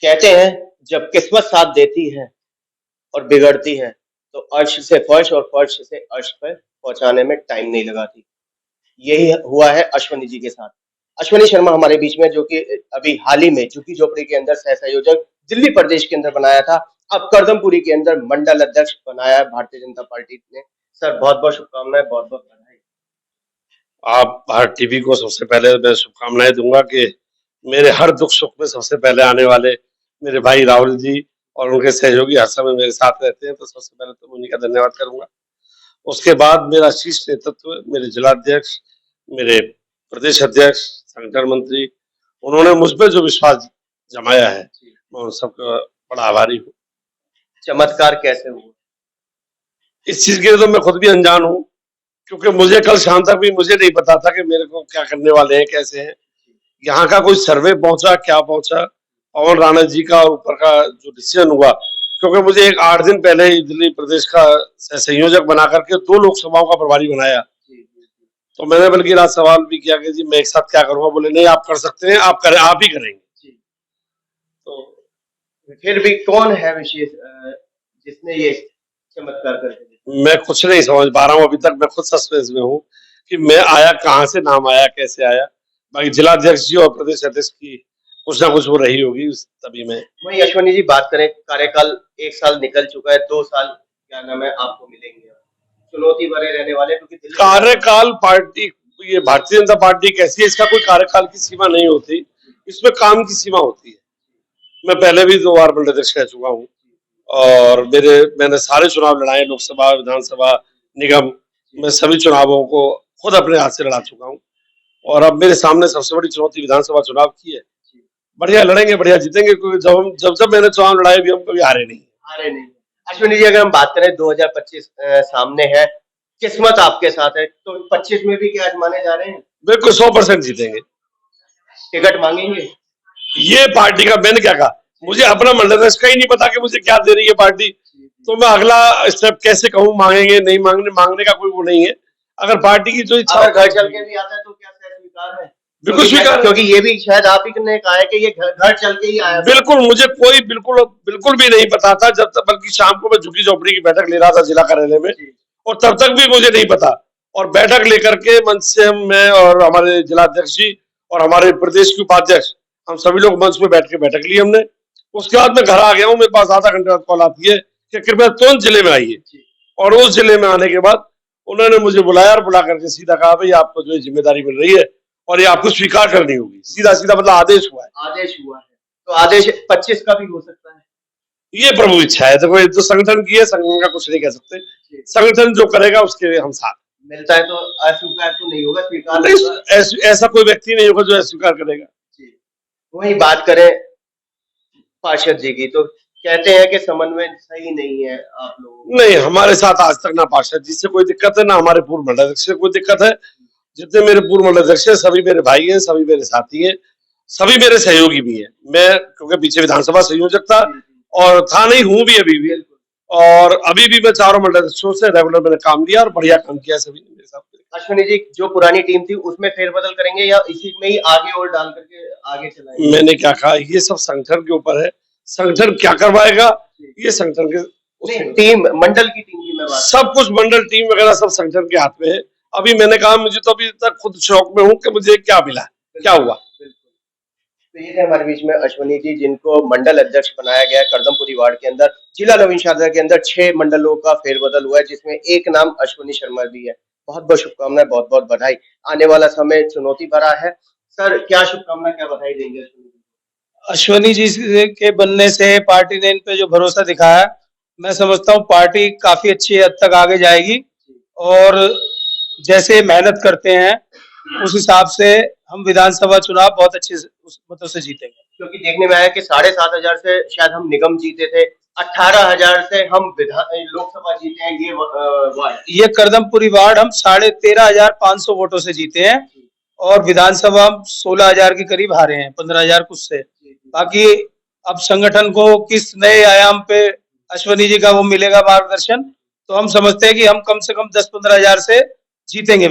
कहते हैं जब किस्मत साथ देती है और बिगड़ती है तो अर्श से फर्श और फर्श से अर्श पर पहुंचाने में टाइम नहीं लगाती। यही हुआ है अश्वनी जी के साथ। अश्वनी शर्मा हमारे बीच में जो कि अभी हाल ही में झुग्गी झोपड़ी के अंदर सह संयोजक दिल्ली प्रदेश के अंदर बनाया था, अब करदमपुरी के अंदर मंडल अध्यक्ष बनाया है भारतीय जनता पार्टी ने। सर बहुत बहुत शुभकामनाएं, बहुत बहुत बधाई। आप भारत टीवी को सबसे पहले मैं शुभकामनाएं दूंगा कि मेरे हर दुख सुख में सबसे पहले आने वाले मेरे भाई राहुल जी और उनके सहयोगी हर समय मेरे साथ रहते हैं, तो सबसे पहले तो उन्हीं का धन्यवाद करूंगा। उसके बाद मेरा शीर्ष नेतृत्व, मेरे जिलाध्यक्ष, मेरे प्रदेश अध्यक्ष, संगठन मंत्री, उन्होंने मुझ पर जो विश्वास जमाया है, मैं उन सबका बड़ा आभारी हूँ। चमत्कार कैसे हुआ? इस चीज के लिए तो मैं खुद भी अनजान हूँ, क्योंकि मुझे कल शाम तक भी मुझे नहीं पता था कि मेरे को क्या करने वाले हैं, कैसे हैं। यहाँ का कोई सर्वे पहुंचा, क्या पहुंचा, पवन राणा जी का और ऊपर का जो डिसीजन हुआ, क्योंकि मुझे एक 8 दिन पहले ही दिल्ली प्रदेश का संयोजक बना करके 2 लोकसभाओं का प्रभारी बनाया, तो मैंने बल्कि रात सवाल भी किया कि जी मैं एक साथ क्या करूंगा, बोले नहीं आप कर सकते हैं, आप करें, आप ही करेंगे। तो फिर भी कौन है विशेष जिसने ये चमत्कार कर दिया? मैं कुछ नहीं समझ पा रहा हूँ अभी तक, मैं खुद सस्पेंस में हूँ कि मैं आया कहाँ से, नाम आया कैसे आया। बाकी जिलाध्यक्ष जी और प्रदेश अध्यक्ष की कुछ ना कुछ वो रही होगी तभी मैं। वही अश्वनी जी बात करें, कार्यकाल 1 साल निकल चुका है, 2 साल क्या नाम है आपको मिलेंगे, चुनौती भरे रहने वाले, क्योंकि कार्यकाल पार्टी, ये भारतीय जनता पार्टी कैसी है, इसका कोई कार्यकाल की सीमा नहीं होती, इसमें काम की सीमा होती है। मैं पहले भी 2 बार मंडल अध्यक्ष रह चुका हूँ और मैंने सारे चुनाव लड़ाए, लोकसभा, विधानसभा, निगम, मैं सभी चुनावों को खुद अपने हाथ से लड़ा चुका हूँ। और अब मेरे सामने सबसे बड़ी चुनौती विधानसभा चुनाव की है। बढ़िया लड़ेंगे, बढ़िया जीतेंगे, क्योंकि जब मैंने चुनाव लड़ाए भी हम कभी हारे नहीं। अश्विनी जी अगर हम बात करें 2025 सामने है, किस्मत आपके साथ है, तो 25 में भी क्या आजमाने जा रहे हैं? बिल्कुल 100% जीतेंगे। टिकट मांगेंगे? ये पार्टी का, मैंने क्या कहा, मुझे अपना मंडल अध्यक्ष का ही नहीं पता कि मुझे क्या दे रही है पार्टी, तो मैं अगला स्टेप कैसे कहूँ, मांगेंगे नहीं मांगने का कोई वो नहीं है। अगर पार्टी की जो इच्छा घर चल के भी आता है तो क्या स्वीकार है? बिल्कुल स्वीकार, क्योंकि ये भी शायद आप ही ने कहा है कि ये घर चल के ही आया। बिल्कुल, मुझे कोई बिल्कुल भी नहीं पता था जब तक, बल्कि शाम को मैं झुग्गी झोपड़ी की बैठक ले रहा था जिला कार्यालय में, और तब तक भी मुझे नहीं पता। और बैठक लेकर के मंच से मैं और हमारे जिलाध्यक्ष जी और हमारे प्रदेश के उपाध्यक्ष, हम सभी लोग मंच पे बैठ के बैठक ली हमने। उसके बाद मैं घर आ गया हूँ, मेरे पास आधा घंटे बाद कॉल आती है कि कृपया तुरंत जिले में आइए। और उस जिले में आने के बाद उन्होंने मुझे बुलाया और बुला करके सीधा कहा, भाई आपको जो जिम्मेदारी मिल रही है और ये आपको स्वीकार करनी होगी। सीधा मतलब आदेश हुआ है। तो आदेश 25 का भी हो सकता है, ये प्रभु इच्छा है। देखो, जो संगठन की है, संगठन का कुछ नहीं कह सकते, संगठन जो करेगा उसके लिए हम साथ। मिलता है तो अस्वीकार तो नहीं होगा, स्वीकार नहीं, ऐसा कोई व्यक्ति नहीं होगा जो अस्वीकार करेगा। वही बात करें पार्षद जी की, तो कहते हैं कि समन्वय सही नहीं है आप लोगों। नहीं, हमारे साथ आज तक ना पार्षद जी से कोई दिक्कत है, ना हमारे पूर्व मंडलाध्यक्ष से कोई दिक्कत है। जितने मेरे पूर्व मंडलाध्यक्ष है सभी मेरे भाई हैं, सभी मेरे साथी हैं, सभी मेरे सहयोगी भी हैं। मैं क्योंकि पीछे विधानसभा संयोजक था और था नहीं, हूँ भी अभी भी, और अभी भी मैं चारों मंडलाध्यक्षों से रेगुलर मैंने काम लिया और बढ़िया काम किया सभी ने मेरे साथ। अश्विनी जी जो पुरानी टीम थी उसमें फेरबदल करेंगे या इसी में ही आगे और डाल करके आगे चलाएंगे? मैंने क्या कहा, ये सब संगठन के ऊपर है, संगठन क्या करवाएगा ये संगठन के, टीम, मंडल की टीम की मैं बात, सब कुछ मंडल टीम वगैरह सब संगठन के हाथ में है। अभी मैंने कहा, मुझे तो अभी तक खुद शौक में हूँ कि मुझे क्या मिला, क्या हुआ। तो ये थे हमारे बीच में अश्विनी जी, जिनको मंडल अध्यक्ष बनाया गया है करदमपुरी वार्ड के अंदर। जिला नवीन शाहजहां के अंदर 6 मंडलों का फेरबदल हुआ है, जिसमें एक नाम अश्विनी शर्मा भी है। बहुत बहुत शुभकामनाएं, बहुत बहुत बधाई। आने वाला समय चुनौती भरा है। सर क्या शुभकामना, क्या बधाई देंगे अश्विनी जी के बनने से पार्टी ने इन पे जो भरोसा दिखाया, मैं समझता हूँ पार्टी काफी अच्छी हद तक आगे जाएगी, और जैसे मेहनत करते हैं उस हिसाब से हम विधानसभा चुनाव बहुत अच्छे मतों से जीतेंगे। क्योंकि देखने में आया कि 7,500 से शायद हम निगम जीते थे, 18,000 से हम लोकसभा जीते हैं। ये करदमपुरी वार्ड हम 13,500 वोटों से जीते हैं, और विधानसभा 16,000 के करीब हारे हैं, 15,000 कुछ से। बाकी अब संगठन को किस नए आयाम पे अश्विनी जी का वो मिलेगा मार्गदर्शन, तो हम समझते हैं कि हम कम से कम 10-15,000 से जीतेंगे।